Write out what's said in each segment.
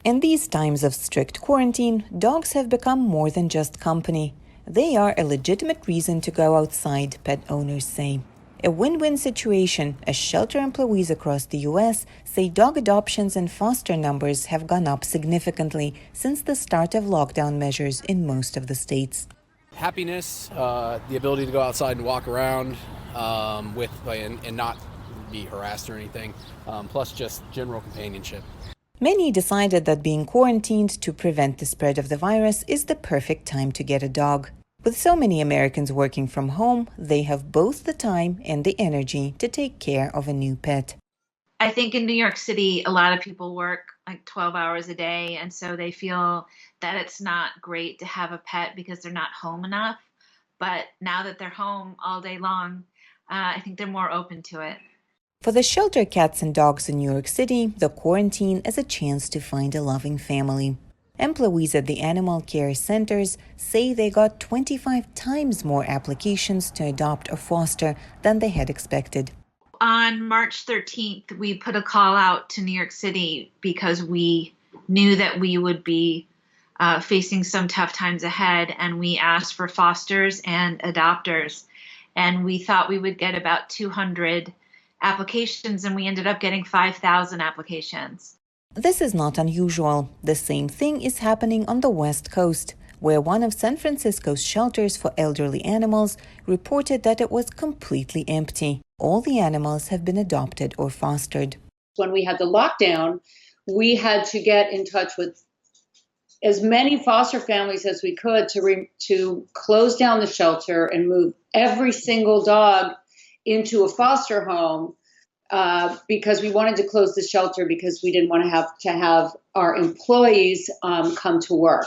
In these times of strict quarantine, dogs have become more than just company. They are a legitimate reason to go outside, pet owners say. A win-win situation, as shelter employees across the U.S. say dog adoptions and foster numbers have gone up significantly since the start of lockdown measures in most of the states. Happiness, the ability to go outside and walk around and not be harassed or anything, plus just general companionship. Many decided that being quarantined to prevent the spread of the virus is the perfect time to get a dog. With so many Americans working from home, they have both the time and the energy to take care of a new pet. I think in New York City, a lot of people work like 12 hours a day, and so they feel that it's not great to have a pet because they're not home enough. But now that they're home all day long, I think they're more open to it. For the shelter cats and dogs in New York City, the quarantine is a chance to find a loving family. Employees at the animal care centers say they got 25 times more applications to adopt or foster than they had expected. On March 13th, we put a call out to New York City because we knew that we would be facing some tough times ahead, and we asked for fosters and adopters. And we thought we would get about 200 applications, and we ended up getting 5,000 applications. This is not unusual. The same thing is happening on the West Coast, where one of San Francisco's shelters for elderly animals reported that it was completely empty. All the animals have been adopted or fostered. When we had the lockdown, we had to get in touch with as many foster families as we could to close down the shelter and move every single dog into a foster home because we wanted to close the shelter because we didn't want to have our employees come to work.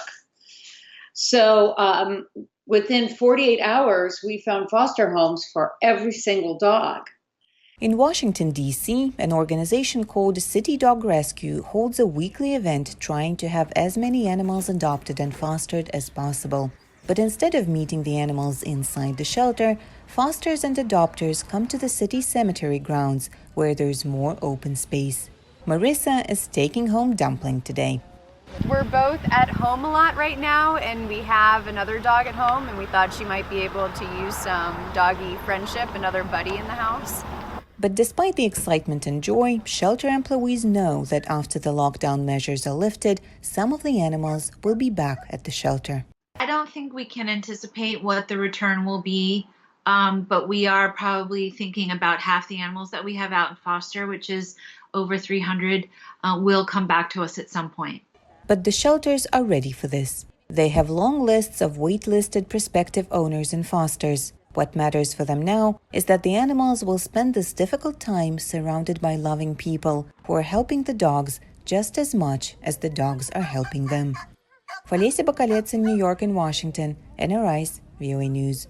So within 48 hours, we found foster homes for every single dog. In Washington, D.C., an organization called City Dog Rescue holds a weekly event trying to have as many animals adopted and fostered as possible. But instead of meeting the animals inside the shelter, fosters and adopters come to the city cemetery grounds where there's more open space. Marissa is taking home Dumpling today. We're both at home a lot right now, and we have another dog at home, and we thought she might be able to use some doggy friendship, another buddy in the house. But despite the excitement and joy, shelter employees know that after the lockdown measures are lifted, some of the animals will be back at the shelter. I don't think we can anticipate what the return will be, but we are probably thinking about half the animals that we have out in foster, which is over 300, will come back to us at some point. But the shelters are ready for this. They have long lists of wait-listed prospective owners and fosters. What matters for them now is that the animals will spend this difficult time surrounded by loving people who are helping the dogs just as much as the dogs are helping them. For Lesia Bakalets in New York and Washington, NRI's VOA News.